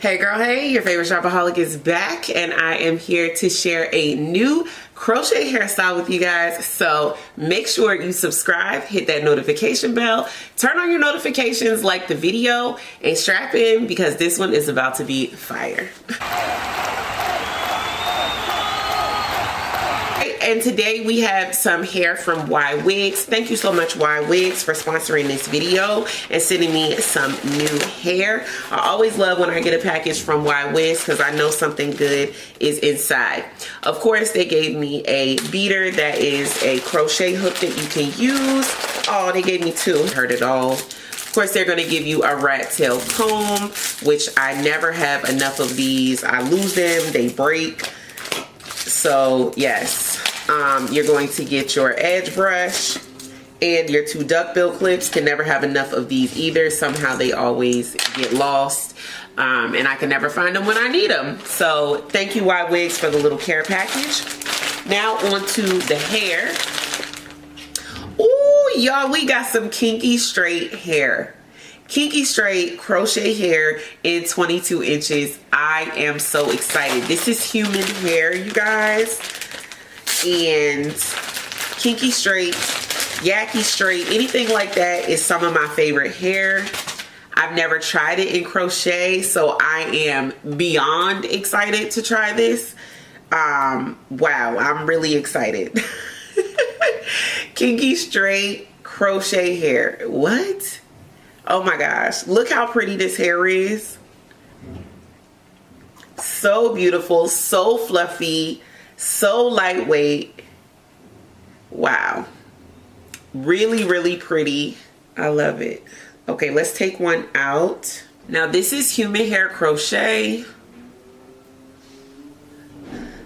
Hey girl, hey, your favorite shopaholic is back and I am here to share a new crochet hairstyle with you guys. So make sure you subscribe, hit that notification bell, turn on your notifications, like the video, and strap in because this one is about to be fire. And today we have some hair from Ywigs. Thank you so much, Ywigs, for sponsoring this video and sending me some new hair. I always love when I get a package from Ywigs because I know something good is inside. Of course, they gave me a beater that is a crochet hook that you can use. Oh, they gave me two. Heard it all. Of course, they're going to give you a rat tail comb, which I never have enough of these. I lose them, they break. So, yes. You're going to get your edge brush and your two duckbill clips. Can never have enough of these either. Somehow they always get lost. And I can never find them when I need them. So thank you, Ywigs, for the little care package. Now on to the hair. Ooh, y'all, we got some Kinky straight hair. Kinky straight crochet hair in 22 inches. I am so excited. This is human hair, you guys. And Kinky straight, Yaki straight, anything like that is some of my favorite hair. I've never tried it in crochet, so I am beyond excited to try this. Wow, I'm really excited. Kinky straight crochet hair. What? Oh my gosh, look how pretty this hair is. So beautiful, so fluffy, so lightweight. Wow. Really, really pretty. I love it. Okay, let's take one out. Now this is human hair crochet.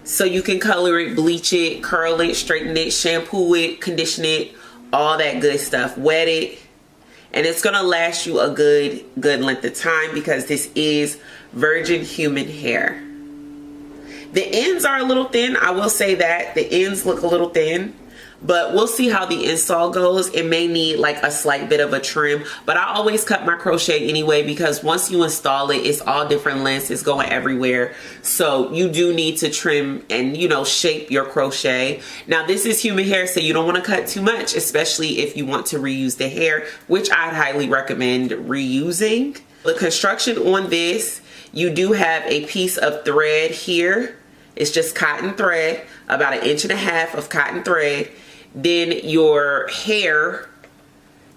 So you can color it, bleach it, curl it, straighten it, shampoo it, condition it, all that good stuff. Wet it. And it's gonna last you a good length of time because this is virgin human hair. The ends are a little thin. I will say that the ends look a little thin, but we'll see how the install goes. It may need like a slight bit of a trim, but I always cut my crochet anyway because once you install it, it's all different lengths. It's going everywhere. So you do need to trim and, you know, shape your crochet. Now this is human hair, so you don't want to cut too much, especially if you want to reuse the hair, which I'd highly recommend reusing. The construction on this, you do have a piece of thread here. It's just cotton thread, about 1.5 inches of cotton thread. Then your hair,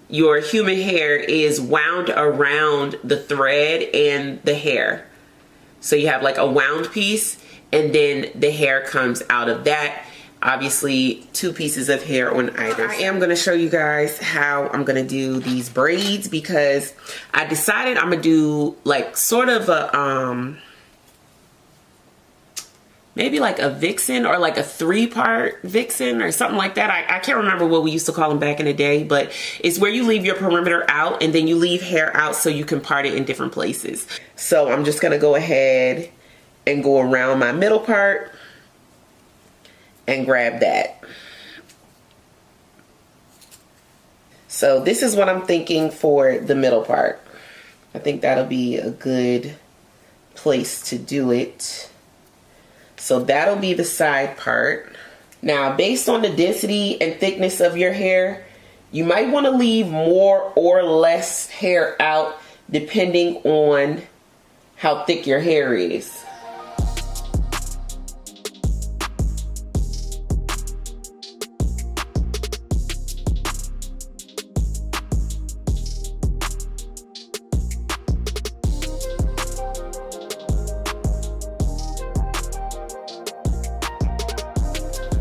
your human hair is wound around the thread and the hair. So you have like a wound piece and then the hair comes out of that. Obviously 2 pieces of hair on either. I am going to show you guys how I'm going to do these braids because I decided I'm going to do like sort of a, maybe like a vixen or like a 3-part vixen or something like that. I can't remember what we used to call them back in the day, but it's where you leave your perimeter out and then you leave hair out so you can part it in different places. So I'm just going to go ahead and go around my middle part and grab that. So this is what I'm thinking for the middle part. I think that'll be a good place to do it. So that'll be the side part. Now, based on the density and thickness of your hair, you might want to leave more or less hair out depending on how thick your hair is.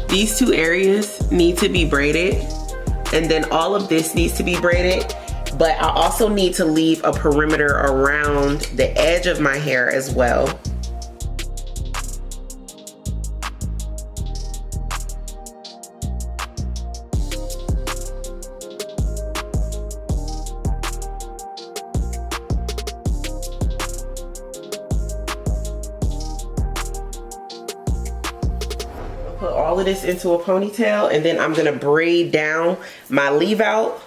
These 2 areas need to be braided and then all of this needs to be braided, but I also need to leave a perimeter around the edge of my hair as well. Put all of this into a ponytail and then I'm gonna braid down my leave out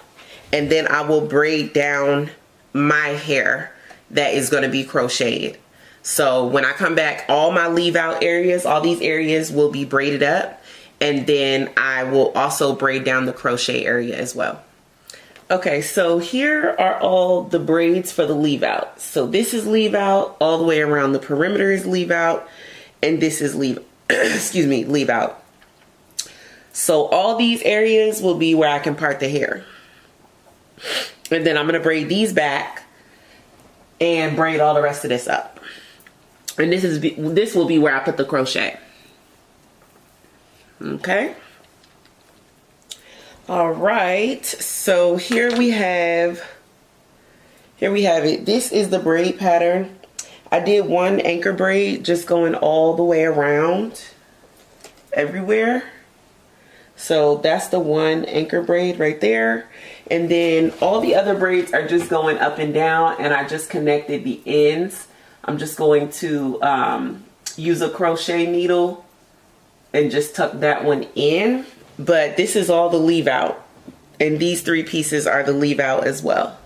and then I will braid down my hair that is gonna be crocheted. So when I come back, all my leave out areas, all these areas will be braided up, and then I will also braid down the crochet area as well. Okay, so here are all the braids for the leave out. So this is leave out, all the way around the perimeter is leave out, and this is leave excuse me, leave out. So all these areas will be where I can part the hair. And then I'm going to braid these back and braid all the rest of this up. And this will be where I put the crochet. Okay. All right. So here we have it. This is the braid pattern. I did one anchor braid just going all the way around everywhere. So that's the one anchor braid right there. And then all the other braids are just going up and down, and I just connected the ends. I'm just going to use a crochet needle and just tuck that one in. But this is all the leave out, and these 3 pieces are the leave out as well.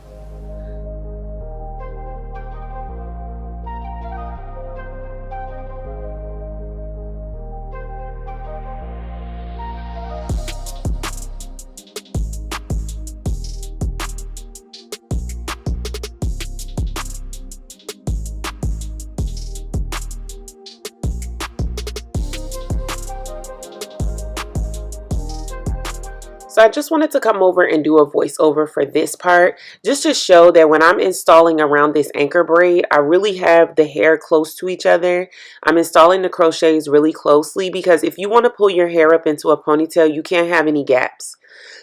So I just wanted to come over and do a voiceover for this part, just to show that when I'm installing around this anchor braid, I really have the hair close to each other. I'm installing the crochets really closely, because if you want to pull your hair up into a ponytail, you can't have any gaps.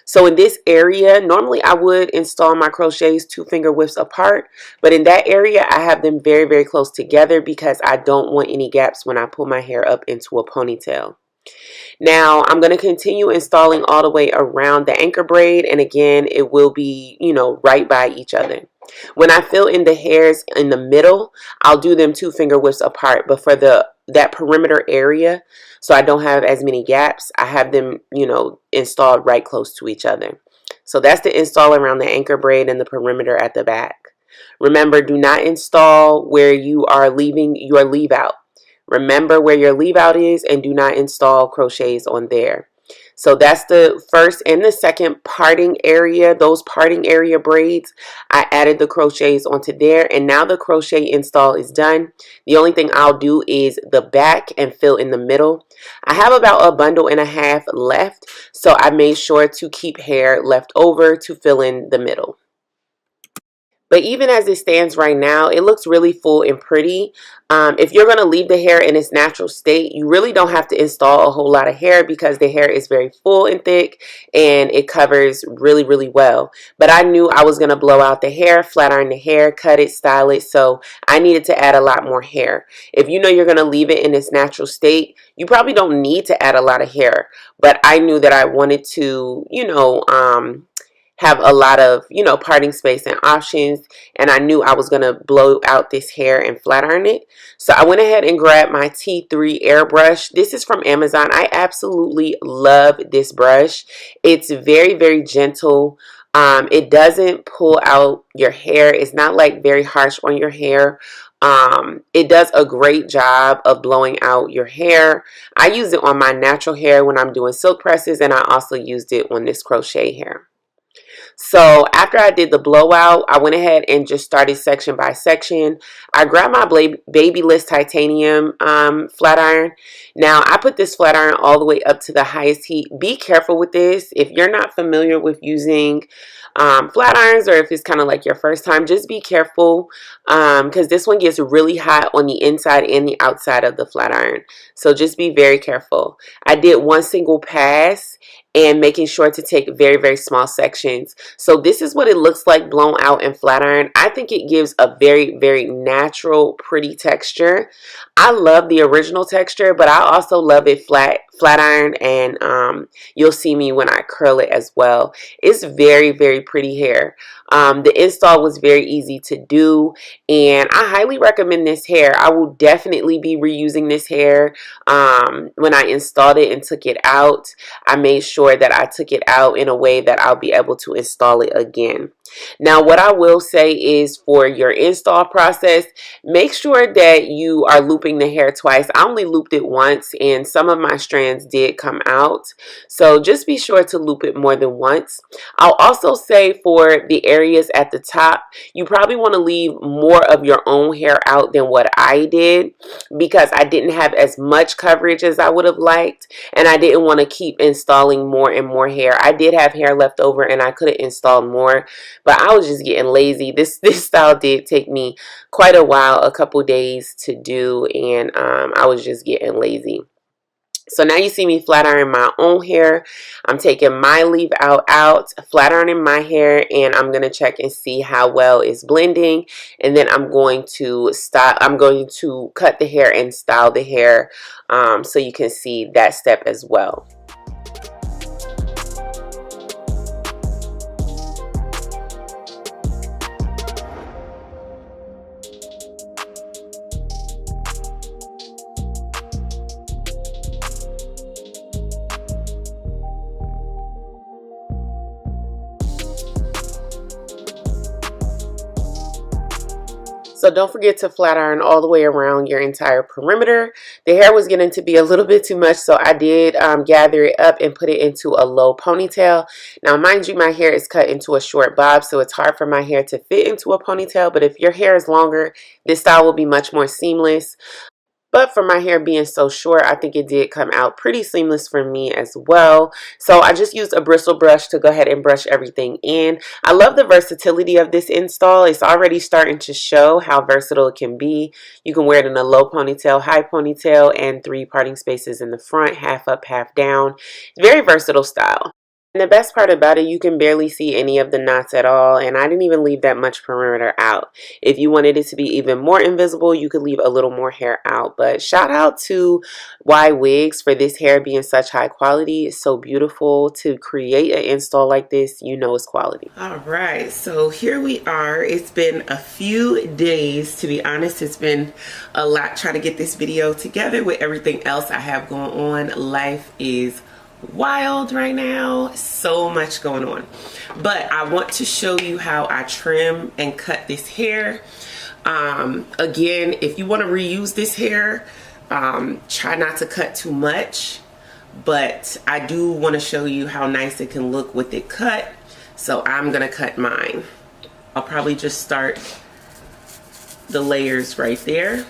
So in this area, normally I would install my crochets 2 finger widths apart, but in that area I have them very, very close together because I don't want any gaps when I pull my hair up into a ponytail. Now I'm going to continue installing all the way around the anchor braid, and again it will be, you know, right by each other. When I fill in the hairs in the middle, I'll do them 2 finger widths apart, but for that perimeter area, so I don't have as many gaps, I have them, you know, installed right close to each other. So that's the install around the anchor braid and the perimeter at the back. Remember, do not install where you are leaving your leave out. Remember where your leave out is, and do not install crochets on there. So that's the first and the second parting area, those parting area braids. I added the crochets onto there, and now the crochet install is done. The only thing I'll do is the back and fill in the middle. I have about a bundle and a half left, so I made sure to keep hair left over to fill in the middle. But even as it stands right now, it looks really full and pretty. If you're going to leave the hair in its natural state, you really don't have to install a whole lot of hair because the hair is very full and thick and it covers really, really well. But I knew I was going to blow out the hair, flat iron the hair, cut it, style it, so I needed to add a lot more hair. If you know you're going to leave it in its natural state, you probably don't need to add a lot of hair. But I knew that I wanted to, you know, have a lot of, you know, parting space and options, and I knew I was going to blow out this hair and flat iron it. So I went ahead and grabbed my T3 airbrush. This is from Amazon. I absolutely love this brush. It's very, very gentle. It doesn't pull out your hair. It's not like very harsh on your hair. It does a great job of blowing out your hair. I use it on my natural hair when I'm doing silk presses, and I also used it on this crochet hair. So after I did the blowout, I went ahead and just started section by section. I grabbed my Babyliss titanium flat iron. Now I put this flat iron all the way up to the highest heat. Be careful with this. If you're not familiar with using flat irons, or if it's kind of like your first time, just be careful because this one gets really hot on the inside and the outside of the flat iron. So just be very careful. I did one single pass and making sure to take very, very small sections. So this is what it looks like blown out in flat iron. I think it gives a very, very natural, pretty texture. I love the original texture, but I also love it flat iron, and you'll see me when I curl it as well. It's very, very pretty hair. The install was very easy to do, and I highly recommend this hair. I will definitely be reusing this hair. When I installed it and took it out, I made sure sure that I took it out in a way that I'll be able to install it again. Now, what I will say is for your install process, make sure that you are looping the hair twice. I only looped it once and some of my strands did come out. So just be sure to loop it more than once. I'll also say for the areas at the top, you probably want to leave more of your own hair out than what I did because I didn't have as much coverage as I would have liked, and I didn't want to keep installing more and more hair. I did have hair left over and I could have installed more, but I was just getting lazy. This style did take me quite a while, a couple days to do, and I was just getting lazy. So now you see me flat iron my own hair. I'm taking my leave out, flat ironing my hair, and I'm going to check and see how well it's blending. And then I'm going to cut the hair and style the hair so you can see that step as well. So don't forget to flat iron all the way around your entire perimeter. The hair was getting to be a little bit too much, so I did gather it up and put it into a low ponytail. Now, mind you, my hair is cut into a short bob, so it's hard for my hair to fit into a ponytail. But if your hair is longer, this style will be much more seamless. But for my hair being so short, I think it did come out pretty seamless for me as well. So I just used a bristle brush to go ahead and brush everything in. I love the versatility of this install. It's already starting to show how versatile it can be. You can wear it in a low ponytail, high ponytail, and 3 parting spaces in the front, half up, half down. Very versatile style. And the best part about it, you can barely see any of the knots at all, and I didn't even leave that much perimeter out. If you wanted it to be even more invisible, you could leave a little more hair out. But shout out to Ywigs for this hair being such high quality. It's so beautiful. To create an install like this, you know it's quality. All right, so here we are. It's been a few days, to be honest. It's been a lot trying to get this video together with everything else I have going on. Life is wild right now, so much going on, but I want to show you how I trim and cut this hair. Again, if you want to reuse this hair, try not to cut too much, but I do want to show you how nice it can look with it cut. So I'm gonna cut mine. I'll probably just start the layers right there.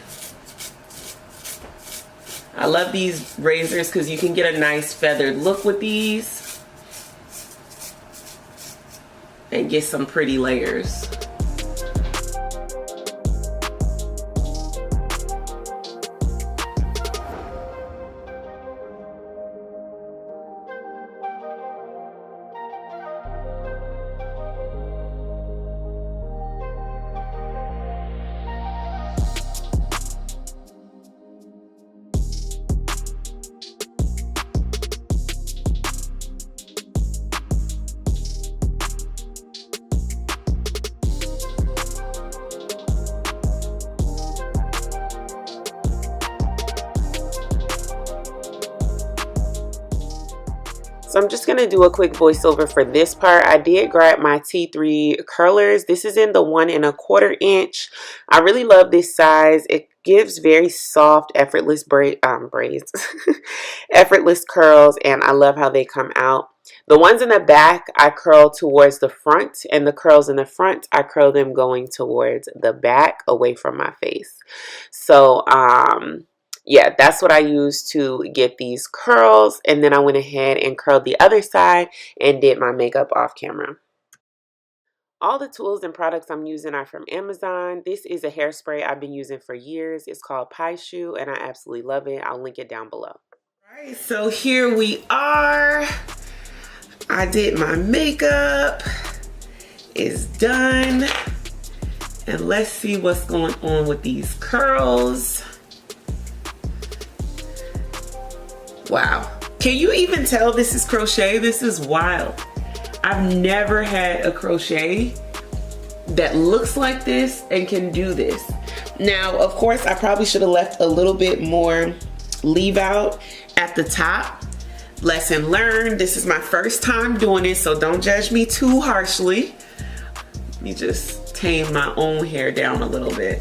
I love these razors because you can get a nice feathered look with these and get some pretty layers. So I'm just going to do a quick voiceover for this part. I did grab my T3 curlers. This is in the 1 1/4 inch. I really love this size. It gives very soft, effortless braids, effortless curls, and I love how they come out. The ones in the back, I curl towards the front, and the curls in the front, I curl them going towards the back, away from my face. So, yeah, that's what I used to get these curls, and then I went ahead and curled the other side and did my makeup off camera. All the tools and products I'm using are from Amazon. This is a hairspray I've been using for years. It's called Pie Shoe, and I absolutely love it. I'll link it down below. All right, so here we are. I did my makeup. It's done. And let's see what's going on with these curls. Wow. Can you even tell this is crochet? This is wild. I've never had a crochet that looks like this and can do this. Now, of course, I probably should have left a little bit more leave out at the top, Lesson learned. This is my first time doing it, so don't judge me too harshly. Let me just tame my own hair down a little bit.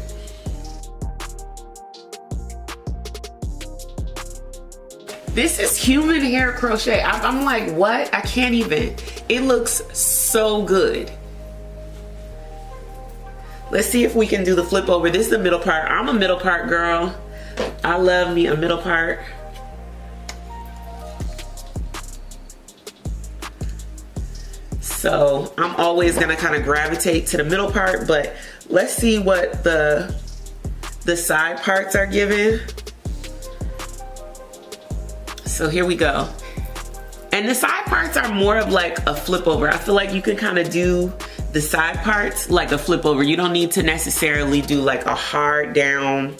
This is human hair crochet. I'm like, what? I can't even. It looks so good. Let's see if we can do the flip over. This is the middle part. I'm a middle part girl. I love me a middle part. So I'm always gonna kind of gravitate to the middle part, but let's see what the side parts are giving. So here we go. And the side parts are more of like a flip over. I feel like you can kind of do the side parts like a flip over. You don't need to necessarily do like a hard down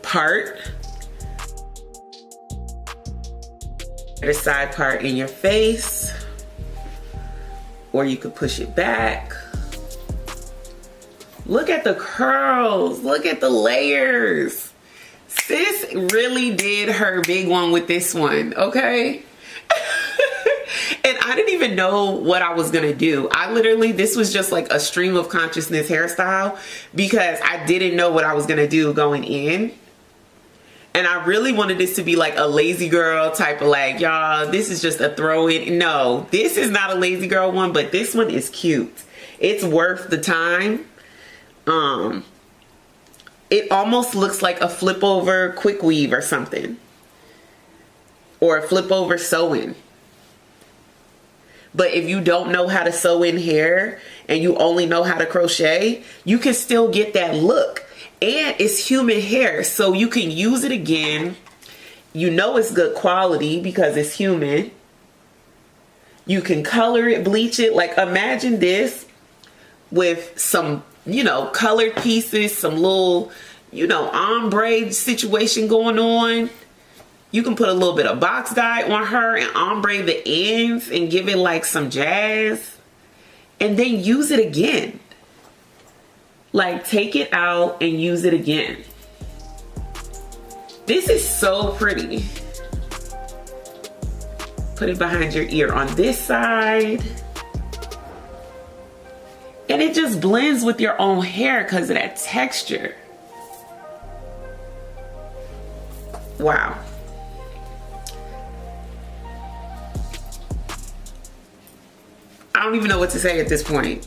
part. The side part in your face, or you could push it back. Look at the curls, look at the layers. Sis really did her big one with this one, okay? And I didn't even know what I was gonna do. This was just like a stream of consciousness hairstyle because I didn't know what I was gonna do going in. And I really wanted this to be like a lazy girl type of like, y'all, this is just a throw in. No, this is not a lazy girl one, but this one is cute. It's worth the time. It almost looks like a flip over quick weave or something. Or a flip over sew-in. But if you don't know how to sew in hair and you only know how to crochet, you can still get that look. And it's human hair, so you can use it again. You know it's good quality because it's human. You can color it, bleach it. Like imagine this with some, colored pieces, some little, ombre situation going on. You can put a little bit of box dye on her and ombre the ends and give it like some jazz. And then use it again. Like take it out and use it again. This is so pretty. Put it behind your ear on this side. And it just blends with your own hair because of that texture. Wow. I don't even know what to say at this point.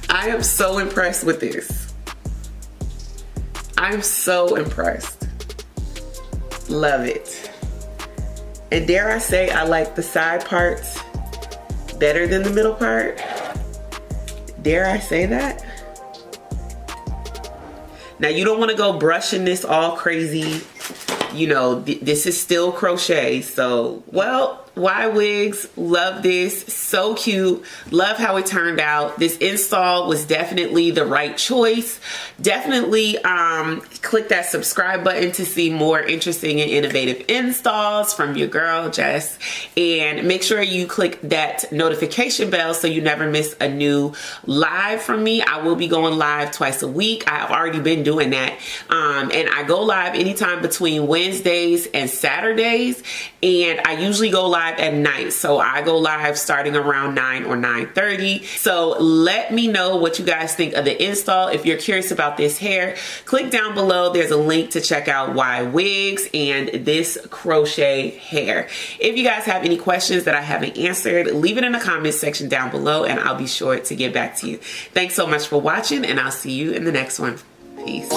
I am so impressed with this. I'm so impressed. Love it. And dare I say I like the side parts better than the middle part? Dare I say that? Now you don't want to go brushing this all crazy. This is still crochet. So, well, Ywigs, love this. So cute. Love how it turned out. This install was definitely the right choice. Definitely click that subscribe button to see more interesting and innovative installs from your girl, Jess. And make sure you click that notification bell so you never miss a new live from me. I will be going live twice a week. I have already been doing that. And I go live anytime between Wednesdays and Saturdays. And I usually go live at night. So I go live starting around 9 or 9:30. So let me know what you guys think of the install. If you're curious about this hair, click down below. There's a link to check out Ywigs and this crochet hair. If you guys have any questions that I haven't answered, leave it in the comments section down below and I'll be sure to get back to you. Thanks so much for watching and I'll see you in the next one. Peace.